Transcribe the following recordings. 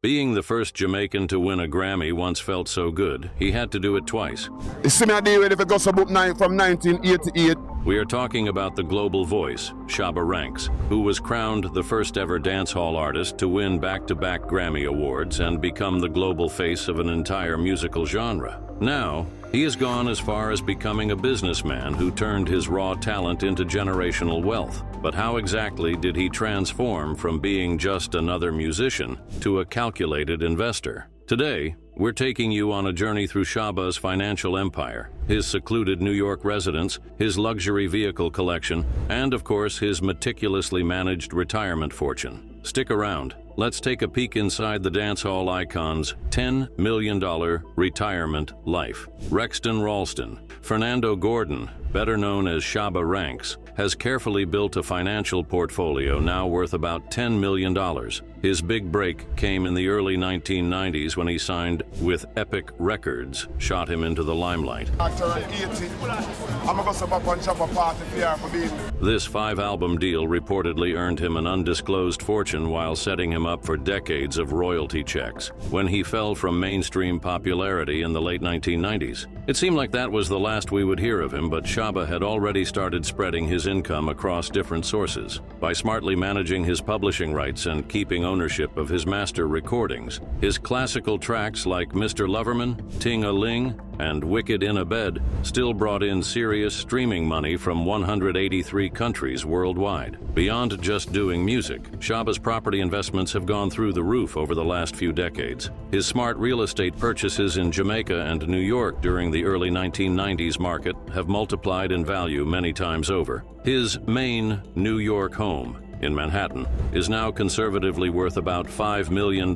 Being the first Jamaican to win a Grammy once felt so good, he had to do it twice. You see me deal with if it goes about from 1988. We are talking about the global voice, Shabba Ranks, who was crowned the first ever dancehall artist to win back-to-back Grammy Awards and become the global face of an entire musical genre. Now, he has gone as far as becoming a businessman who turned his raw talent into generational wealth. But how exactly did he transform from being just another musician to a calculated investor? Today, we're taking you on a journey through Shabba's financial empire, his secluded New York residence, his luxury vehicle collection, and of course, his meticulously managed retirement fortune. Stick around. Let's take a peek inside the dancehall icon's $10 million retirement life. Rexton Ralston, Fernando Gordon, better known as Shabba Ranks, has carefully built a financial portfolio now worth about $10 million. His big break came in the early 1990s when he signed with Epic Records, shot him into the limelight. This 5-album deal reportedly earned him an undisclosed fortune while setting him up for decades of royalty checks, when he fell from mainstream popularity in the late 1990s. It seemed like that was the last we would hear of him, but Shabba had already started spreading his income across different sources. By smartly managing his publishing rights and keeping ownership of his master recordings, his classical tracks like Mr. Loverman, Ting-a-Ling, and Wicked in a Bed still brought in serious streaming money from 183 countries worldwide. Beyond just doing music, Shabba's property investments have gone through the roof over the last few decades. His smart real estate purchases in Jamaica and New York during the early 1990s market have multiplied in value many times over. His main New York home in Manhattan is now conservatively worth about $5 million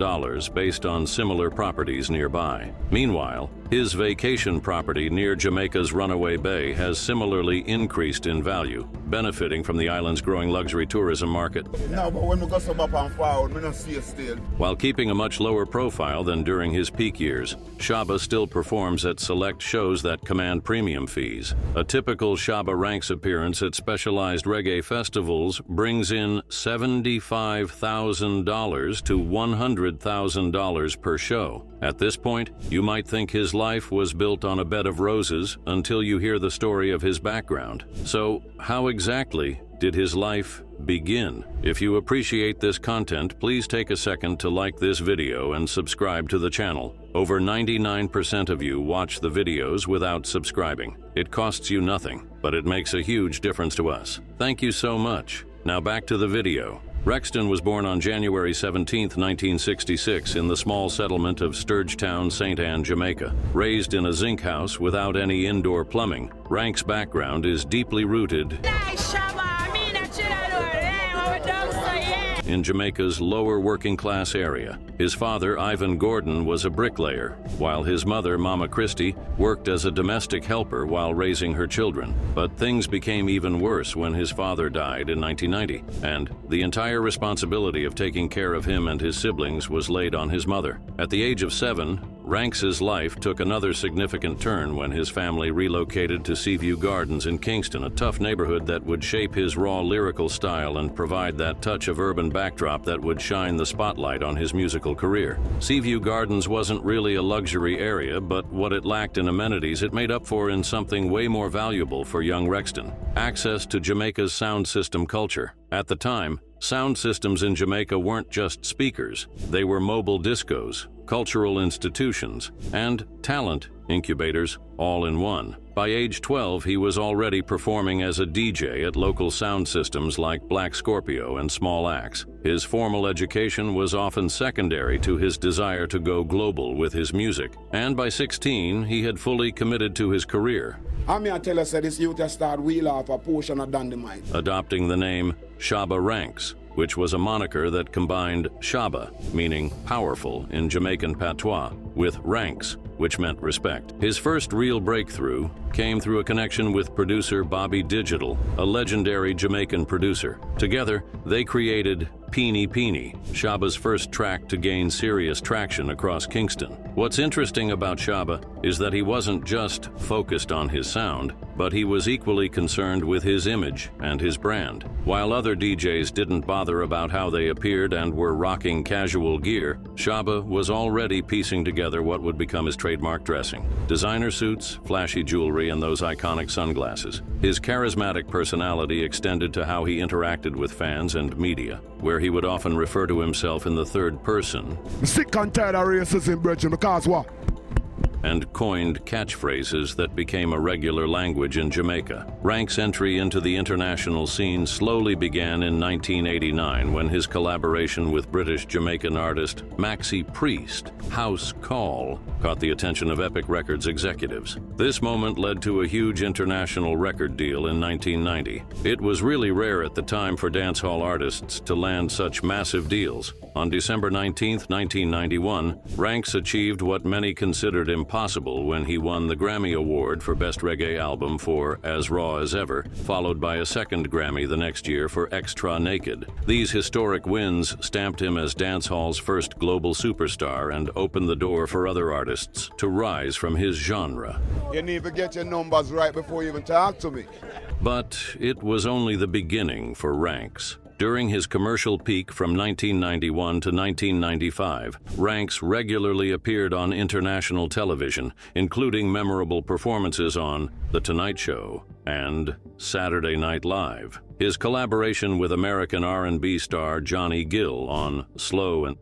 based on similar properties nearby. Meanwhile, his vacation property near Jamaica's Runaway Bay has similarly increased in value, benefiting from the island's growing luxury tourism market. No, but when we go up and forward, we don't see it still. While keeping a much lower profile than during his peak years, Shabba still performs at select shows that command premium fees. A typical Shabba Ranks appearance at specialized reggae festivals brings in $75,000 to $100,000 per show. At this point, you might think his life was built on a bed of roses until you hear the story of his background. So, how exactly did his life begin? If you appreciate this content, please take a second to like this video and subscribe to the channel. Over 99% of you watch the videos without subscribing. It costs you nothing, but it makes a huge difference to us. Thank you so much. Now back to the video. Rexton was born on January 17, 1966 in the small settlement of Sturgetown, St. Anne, Jamaica. Raised in a zinc house without any indoor plumbing, Ranks' background is deeply rooted in Jamaica's lower working-class area. His father, Ivan Gordon, was a bricklayer, while his mother, Mama Christie, worked as a domestic helper while raising her children. But things became even worse when his father died in 1990, and the entire responsibility of taking care of him and his siblings was laid on his mother. At the age of 7, Ranks' life took another significant turn when his family relocated to Seaview Gardens in Kingston, a tough neighborhood that would shape his raw lyrical style and provide that touch of urban backdrop that would shine the spotlight on his musical career. Seaview Gardens wasn't really a luxury area, but what it lacked in amenities it made up for in something way more valuable for young Rexton: access to Jamaica's sound system culture. At the time, sound systems in Jamaica weren't just speakers, they were mobile discos, cultural institutions, and talent incubators all in one. By age 12, he was already performing as a DJ at local sound systems like Black Scorpio and Small Axe. His formal education was often secondary to his desire to go global with his music, and by 16, he had fully committed to his career. I mean, I tell us that this youth just start wheel off a portion of dynamite. Adopting the name Shabba Ranks, which was a moniker that combined Shabba, meaning powerful in Jamaican patois, with Ranks, which meant respect. His first real breakthrough came through a connection with producer Bobby Digital, a legendary Jamaican producer. Together, they created Peeny Peeny, Shabba's first track to gain serious traction across Kingston. What's interesting about Shabba is that he wasn't just focused on his sound, but he was equally concerned with his image and his brand. While other DJs didn't bother about how they appeared and were rocking casual gear, Shabba was already piecing together what would become his trademark dressing. Designer suits, flashy jewelry, and those iconic sunglasses. His charismatic personality extended to how he interacted with fans and media, where he would often refer to himself in the third person. I'm sick and tired of racism, brethren, because what? And coined catchphrases that became a regular language in Jamaica. Ranks' entry into the international scene slowly began in 1989 when his collaboration with British Jamaican artist Maxi Priest, House Call, caught the attention of Epic Records executives. This moment led to a huge international record deal in 1990. It was really rare at the time for dancehall artists to land such massive deals. On December 19, 1991, Ranks achieved what many considered impossible when he won the Grammy Award for Best Reggae Album for As Raw as Ever, followed by a second Grammy the next year for Extra Naked. These historic wins stamped him as dancehall's first global superstar and opened the door for other artists to rise from his genre. You need to get your numbers right before you even talk to me. But it was only the beginning for Ranks. During his commercial peak from 1991 to 1995, Ranks regularly appeared on international television, including memorable performances on The Tonight Show and Saturday Night Live. His collaboration with American R&B star Johnny Gill on Slow and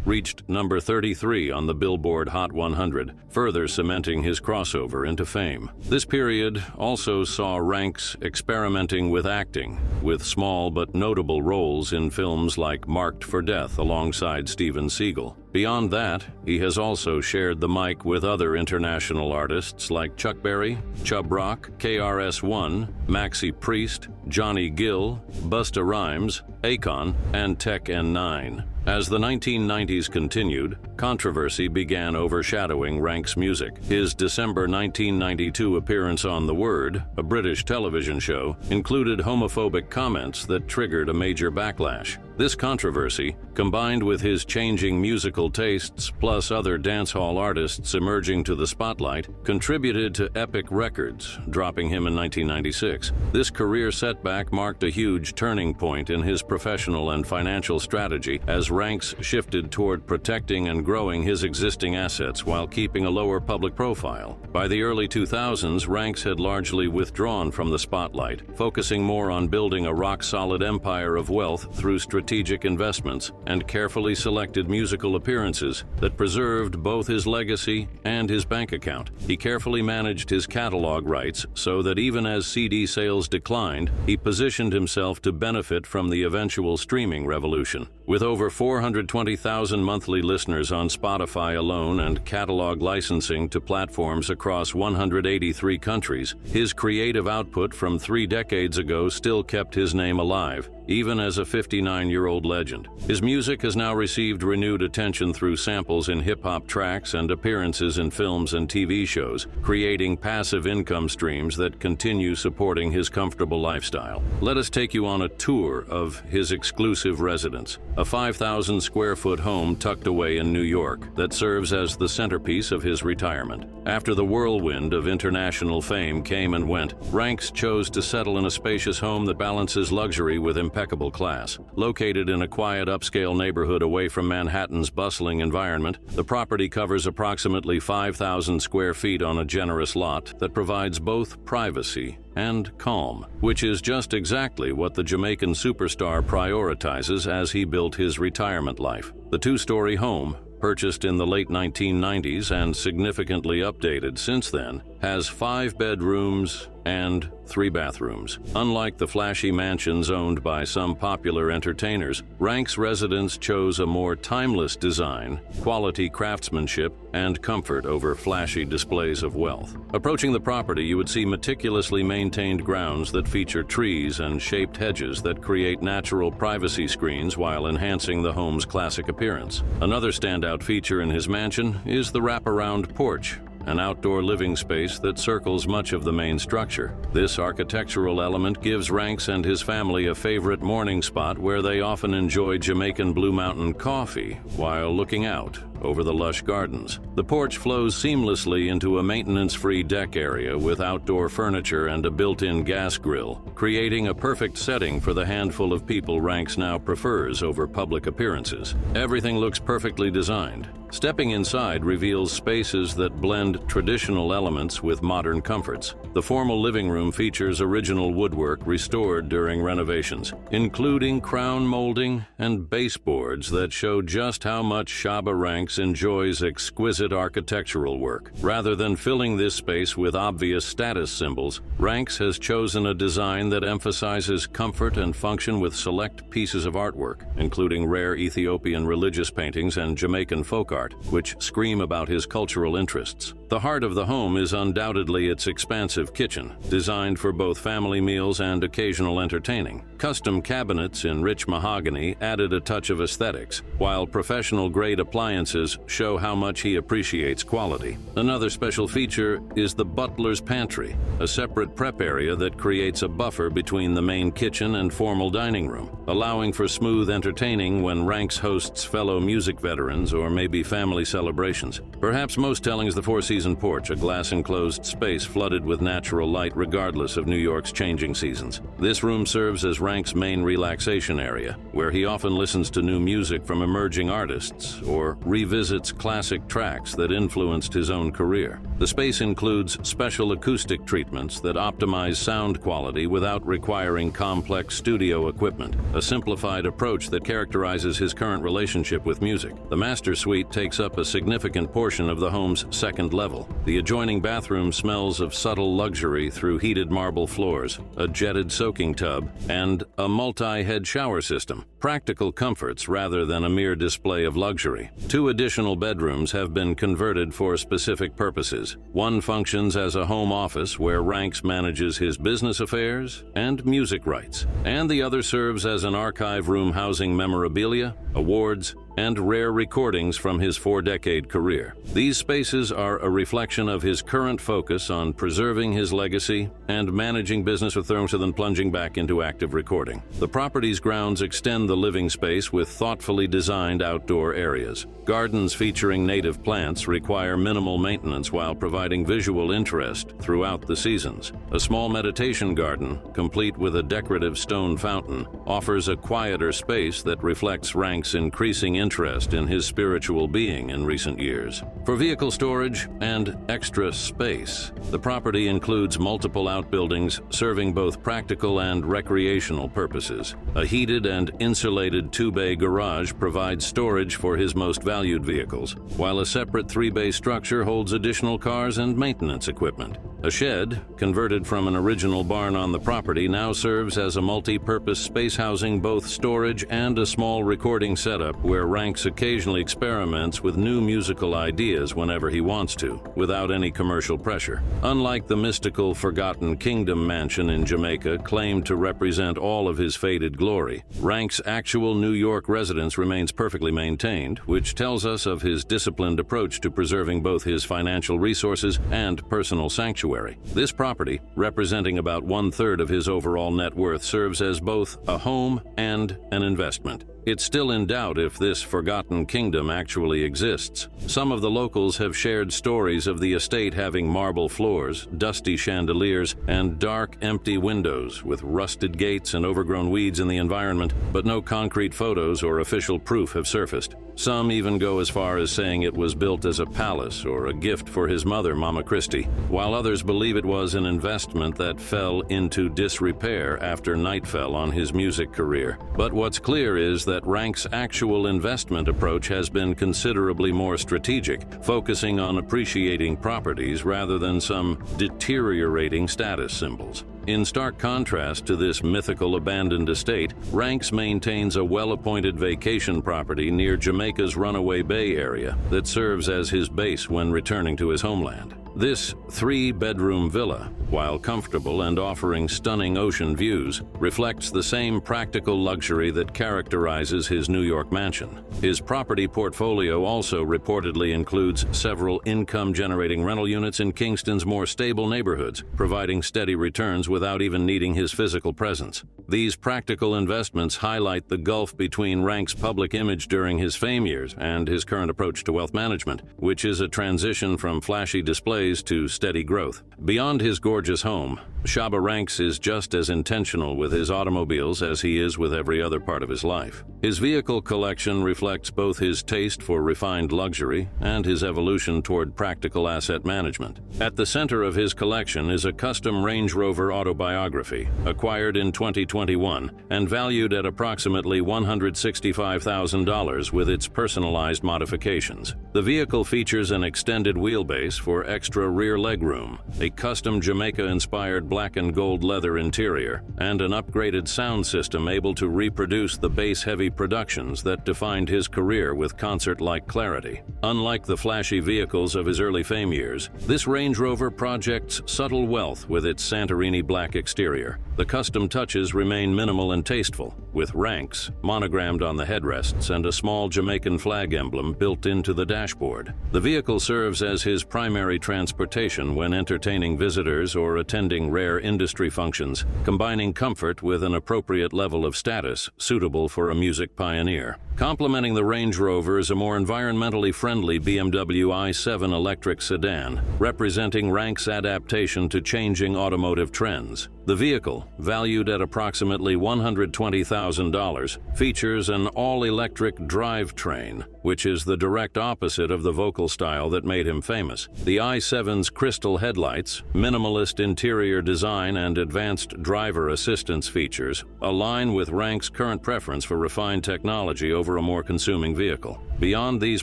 reached number 33 on the Billboard Hot 100, further cementing his crossover into fame. This period also saw Ranks experimenting with acting, with small but notable roles in films like Marked for Death alongside Steven Seagal. Beyond that, he has also shared the mic with other international artists like Chuck Berry, Chubb Rock, KRS-One, Maxi Priest, Johnny Gill, Busta Rhymes, Akon, and Tech N9. As the 1990s continued, controversy began overshadowing Ranks' music. His December 1992 appearance on The Word, a British television show, included homophobic comments that triggered a major backlash. This controversy, combined with his changing musical tastes plus other dancehall artists emerging to the spotlight, contributed to Epic Records, dropping him in 1996. This career setback marked a huge turning point in his professional and financial strategy as Ranks shifted toward protecting and growing his existing assets while keeping a lower public profile. By the early 2000s, Ranks had largely withdrawn from the spotlight, focusing more on building a rock-solid empire of wealth through strategic investments and carefully selected musical appearances that preserved both his legacy and his bank account. He carefully managed his catalog rights so that even as CD sales declined, he positioned himself to benefit from the eventual streaming revolution. With over 420,000 monthly listeners on Spotify alone and catalog licensing to platforms across 183 countries, his creative output from 3 decades ago still kept his name alive, even as a 59-year-old legend. His music has now received renewed attention through samples in hip-hop tracks and appearances in films and TV shows, creating passive income streams that continue supporting his comfortable lifestyle. Let us take you on a tour of his exclusive residence, a 5,000-square-foot home tucked away in New York that serves as the centerpiece of his retirement. After the whirlwind of international fame came and went, Ranks chose to settle in a spacious home that balances luxury with impeccable class. Located in a quiet upscale neighborhood away from Manhattan's bustling environment, the property covers approximately 5,000 square feet on a generous lot that provides both privacy and calm, which is just exactly what the Jamaican superstar prioritizes as he built his retirement life. The 2-story home, purchased in the late 1990s and significantly updated since then, has 5 bedrooms and 3 bathrooms. Unlike the flashy mansions owned by some popular entertainers, Ranks' residence chose a more timeless design, quality craftsmanship, and comfort over flashy displays of wealth. Approaching the property, you would see meticulously maintained grounds that feature trees and shaped hedges that create natural privacy screens while enhancing the home's classic appearance. Another standout feature in his mansion is the wraparound porch, an outdoor living space that circles much of the main structure. This architectural element gives Ranks and his family a favorite morning spot where they often enjoy Jamaican Blue Mountain coffee while looking out over the lush gardens. The porch flows seamlessly into a maintenance-free deck area with outdoor furniture and a built-in gas grill, creating a perfect setting for the handful of people Ranks now prefers over public appearances. Everything looks perfectly designed. Stepping inside reveals spaces that blend traditional elements with modern comforts. The formal living room features original woodwork restored during renovations, including crown molding and baseboards that show just how much Shabba Ranks enjoys exquisite architectural work. Rather than filling this space with obvious status symbols, Ranks has chosen a design that emphasizes comfort and function with select pieces of artwork, including rare Ethiopian religious paintings and Jamaican folk art, which scream about his cultural interests. The heart of the home is undoubtedly its expansive kitchen, designed for both family meals and occasional entertaining. Custom cabinets in rich mahogany added a touch of aesthetics, while professional-grade appliances show how much he appreciates quality. Another special feature is the butler's pantry, a separate prep area that creates a buffer between the main kitchen and formal dining room, allowing for smooth entertaining when Ranks hosts fellow music veterans or maybe family celebrations. Perhaps most telling is the four-season porch, a glass-enclosed space flooded with natural light regardless of New York's changing seasons. This room serves as Ranks' main relaxation area, where he often listens to new music from emerging artists or revisits classic tracks that influenced his own career. The space includes special acoustic treatments that optimize sound quality without requiring complex studio equipment, a simplified approach that characterizes his current relationship with music. The master suite takes up a significant portion of the home's second level. The adjoining bathroom smells of subtle luxury through heated marble floors, a jetted soaking tub, and a multi-head shower system. Practical comforts rather than a mere display of luxury. 2 additional bedrooms have been converted for specific purposes. One functions as a home office where Ranks manages his business affairs and music rights, and the other serves as an archive room housing memorabilia, awards, and rare recordings from his 4-decade career. These spaces are a reflection of his current focus on preserving his legacy and managing business with rather than plunging back into active recording. The property's grounds extend the living space with thoughtfully designed outdoor areas. Gardens featuring native plants require minimal maintenance while providing visual interest throughout the seasons. A small meditation garden, complete with a decorative stone fountain, offers a quieter space that reflects Ranks' increasing interest in his spiritual being in recent years. For vehicle storage and extra space, the property includes multiple outbuildings serving both practical and recreational purposes. A heated and insulated 2-bay garage provides storage for his most valued vehicles, while a separate 3-bay structure holds additional cars and maintenance equipment. A shed, converted from an original barn on the property, now serves as a multi-purpose space housing both storage and a small recording setup where Ranks occasionally experiments with new musical ideas whenever he wants to, without any commercial pressure. Unlike the mystical Forgotten Kingdom mansion in Jamaica claimed to represent all of his faded glory, Ranks' actual New York residence remains perfectly maintained, which tells us of his disciplined approach to preserving both his financial resources and personal sanctuary. This property, representing about 1/3 of his overall net worth, serves as both a home and an investment. It's still in doubt if this Forgotten Kingdom actually exists. Some of the locals have shared stories of the estate having marble floors, dusty chandeliers, and dark, empty windows with rusted gates and overgrown weeds in the environment, but no concrete photos or official proof have surfaced. Some even go as far as saying it was built as a palace or a gift for his mother, Mama Christie, while others believe it was an investment that fell into disrepair after night fell on his music career. But what's clear is that Ranks' actual investment approach has been considerably more strategic, focusing on appreciating properties rather than some deteriorating status symbols. In stark contrast to this mythical abandoned estate, Ranks maintains a well-appointed vacation property near Jamaica's Runaway Bay area that serves as his base when returning to his homeland. This three-bedroom villa, while comfortable and offering stunning ocean views, reflects the same practical luxury that characterizes his New York mansion. His property portfolio also reportedly includes several income-generating rental units in Kingston's more stable neighborhoods, providing steady returns without even needing his physical presence. These practical investments highlight the gulf between Ranks' public image during his fame years and his current approach to wealth management, which is a transition from flashy displays to steady growth. Beyond his gorgeous home, Shabba Ranks is just as intentional with his automobiles as he is with every other part of his life. His vehicle collection reflects both his taste for refined luxury and his evolution toward practical asset management. At the center of his collection is a custom Range Rover autobiography, acquired in 2021 and valued at approximately $165,000 with its personalized modifications. The vehicle features an extended wheelbase for extra rear legroom, a custom Jamaica-inspired black and gold leather interior, and an upgraded sound system able to reproduce the bass-heavy productions that defined his career with concert-like clarity. Unlike the flashy vehicles of his early fame years, this Range Rover projects subtle wealth with its Santorini black exterior. The custom touches remain minimal and tasteful, with Ranks monogrammed on the headrests and a small Jamaican flag emblem built into the dashboard. The vehicle serves as his primary transportation when entertaining visitors or attending rare industry functions, combining comfort with an appropriate level of status suitable for a music pioneer. Complementing the Range Rover is a more environmentally friendly BMW i7 electric sedan, representing Ranks' adaptation to changing automotive trends. The vehicle, valued at approximately $120,000, features an all-electric drivetrain, which is the direct opposite of the vocal style that made him famous. The i7's crystal headlights, minimalist interior design, and advanced driver assistance features align with Ranks' current preference for refined technology over a more consuming vehicle. Beyond these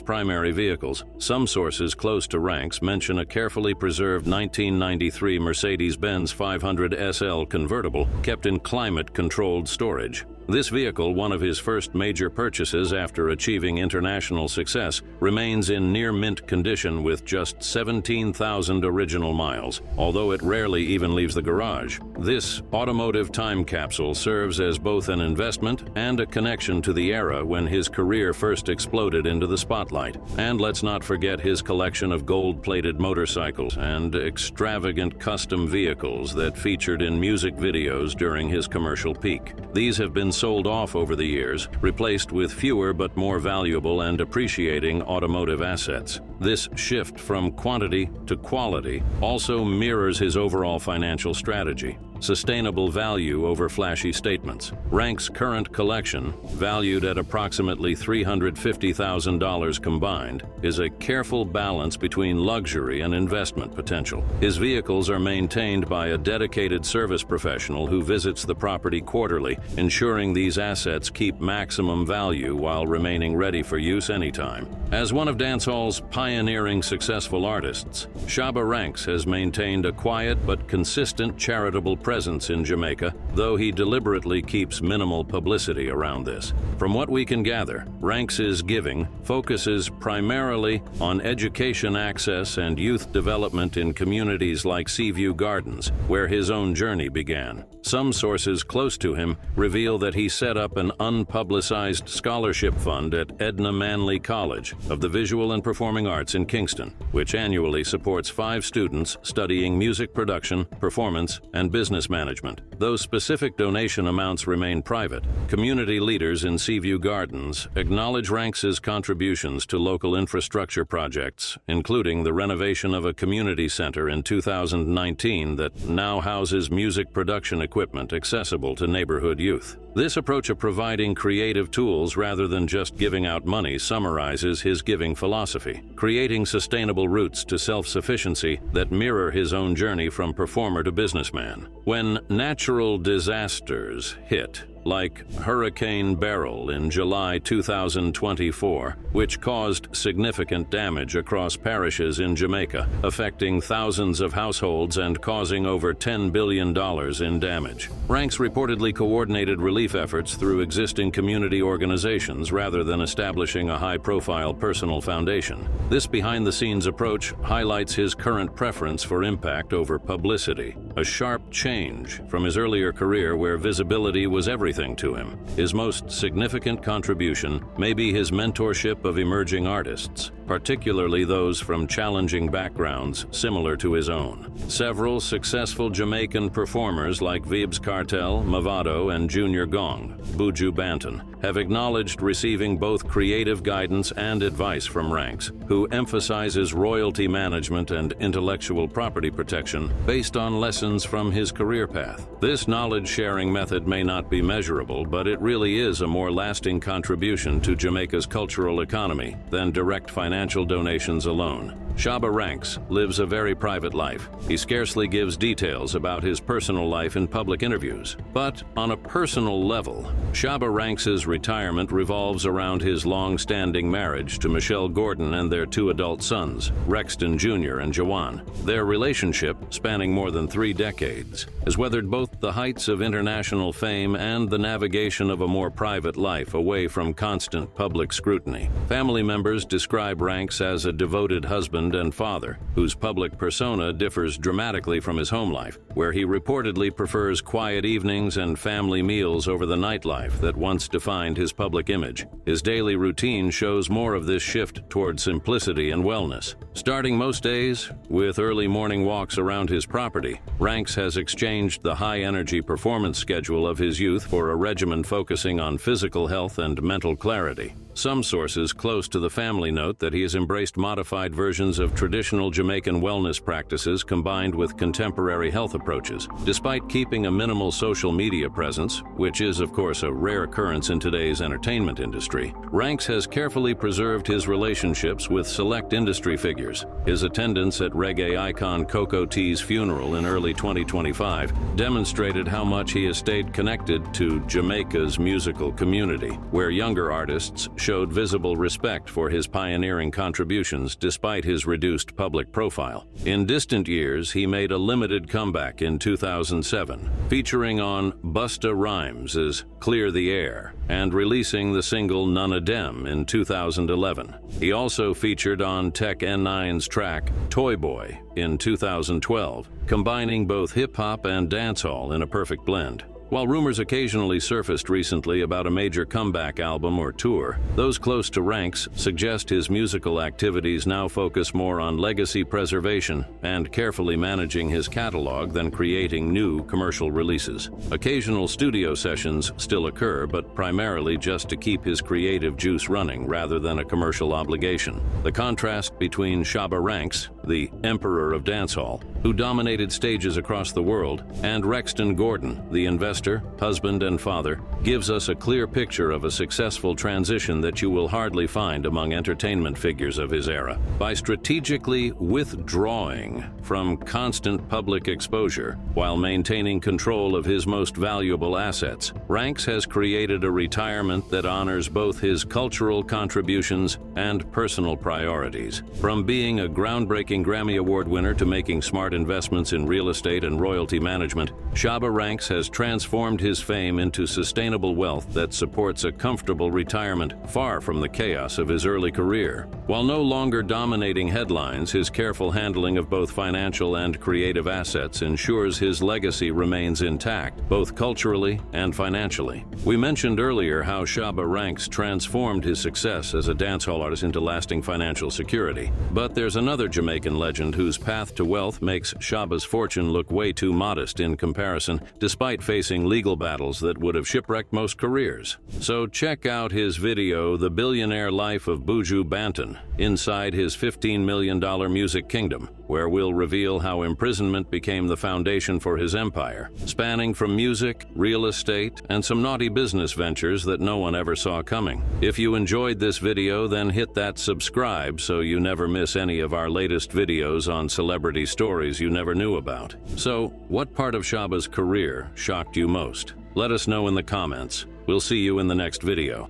primary vehicles, some sources close to Ranks mention a carefully preserved 1993 Mercedes-Benz 500 SL convertible kept in climate-controlled storage. This vehicle, one of his first major purchases after achieving international success, remains in near-mint condition with just 17,000 original miles, although it rarely even leaves the garage. This automotive time capsule serves as both an investment and a connection to the era when his career first exploded into the spotlight. And let's not forget his collection of gold-plated motorcycles and extravagant custom vehicles that featured in music videos during his commercial peak. These have been sold off over the years, replaced with fewer but more valuable and appreciating automotive assets. This shift from quantity to quality also mirrors his overall financial strategy. Sustainable value over flashy statements. Ranks' current collection, valued at approximately $350,000 combined, is a careful balance between luxury and investment potential. His vehicles are maintained by a dedicated service professional who visits the property quarterly, ensuring these assets keep maximum value while remaining ready for use anytime. As one of dancehall's pioneering successful artists, Shabba Ranks has maintained a quiet but consistent charitable presence in Jamaica, though he deliberately keeps minimal publicity around this. From what we can gather, Ranks' giving focuses primarily on education access and youth development in communities like Seaview Gardens, where his own journey began. Some sources close to him reveal that he set up an unpublicized scholarship fund at Edna Manley College of the Visual and Performing Arts in Kingston, which annually supports 5 students studying music production, performance, and business management. Though specific donation amounts remain private, community leaders in Seaview Gardens acknowledge Ranks' contributions to local infrastructure projects, including the renovation of a community center in 2019 that now houses music production equipment accessible to neighborhood youth. This approach of providing creative tools rather than just giving out money summarizes his giving philosophy, creating sustainable routes to self-sufficiency that mirror his own journey from performer to businessman. When natural disasters hit, like Hurricane Beryl in July 2024, which caused significant damage across parishes in Jamaica, affecting thousands of households and causing over $10 billion in damage. Ranks reportedly coordinated relief efforts through existing community organizations rather than establishing a high-profile personal foundation. This behind-the-scenes approach highlights his current preference for impact over publicity, a sharp change from his earlier career where visibility was everything to him. His most significant contribution may be his mentorship of emerging artists, particularly those from challenging backgrounds similar to his own. Several successful Jamaican performers like Vybz Kartel, Mavado, and Junior Gong, Buju Banton, have acknowledged receiving both creative guidance and advice from Ranks, who emphasizes royalty management and intellectual property protection based on lessons from his career path. This knowledge-sharing method may not be measurable, but it really is a more lasting contribution to Jamaica's cultural economy than direct financial donations alone. Shabba Ranks lives a very private life. He scarcely gives details about his personal life in public interviews. But on a personal level, Shabba Ranks' retirement revolves around his long-standing marriage to Michelle Gordon and their two adult sons, Rexton Jr. and Jawan. Their relationship, spanning more than 3 decades, has weathered both the heights of international fame and the navigation of a more private life away from constant public scrutiny. Family members describe Ranks as a devoted husband and father, whose public persona differs dramatically from his home life, where he reportedly prefers quiet evenings and family meals over the nightlife that once defined his public image. His daily routine shows more of this shift toward simplicity and wellness. Starting most days with early morning walks around his property, Ranks has exchanged the high-energy performance schedule of his youth for a regimen focusing on physical health and mental clarity. Some sources close to the family note that he has embraced modified versions of traditional Jamaican wellness practices combined with contemporary health approaches. Despite keeping a minimal social media presence, which is of course a rare occurrence in today's entertainment industry, Ranks has carefully preserved his relationships with select industry figures. His attendance at reggae icon Coco T's funeral in early 2025 demonstrated how much he has stayed connected to Jamaica's musical community, where younger artists showed visible respect for his pioneering contributions despite his reduced public profile. In distant years, he made a limited comeback in 2007, featuring on Busta Rhymes' Clear the Air and releasing the single None of Dem in 2011. He also featured on Tech N9's track Toy Boy in 2012, combining both hip-hop and dancehall in a perfect blend. While rumors occasionally surfaced recently about a major comeback album or tour, those close to Ranks suggest his musical activities now focus more on legacy preservation and carefully managing his catalog than creating new commercial releases. Occasional studio sessions still occur, but primarily just to keep his creative juice running rather than a commercial obligation. The contrast between Shabba Ranks, the emperor of dancehall, who dominated stages across the world, and Rexton Gordon, the investor, husband, and father, gives us a clear picture of a successful transition that you will hardly find among entertainment figures of his era. By strategically withdrawing from constant public exposure while maintaining control of his most valuable assets, Ranks has created a retirement that honors both his cultural contributions and personal priorities. From being a groundbreaking Grammy Award winner to making smart investments in real estate and royalty management, Shabba Ranks has transformed his fame into sustainable wealth that supports a comfortable retirement far from the chaos of his early career. While no longer dominating headlines, his careful handling of both financial and creative assets ensures his legacy remains intact, both culturally and financially. We mentioned earlier how Shabba Ranks transformed his success as a dancehall artist into lasting financial security. But there's another Jamaican legend whose path to wealth makes Shabba's fortune look way too modest in comparison, despite facing legal battles that would have shipwrecked most careers. So check out his video, The Billionaire Life of Buju Banton, inside his $15 million music kingdom, where we'll reveal how imprisonment became the foundation for his empire, spanning from music, real estate, and some naughty business ventures that no one ever saw coming. If you enjoyed this video, then hit that subscribe so you never miss any of our latest videos on celebrity stories you never knew about. So, what part of Shabba's career shocked you most? Let us know in the comments. We'll see you in the next video.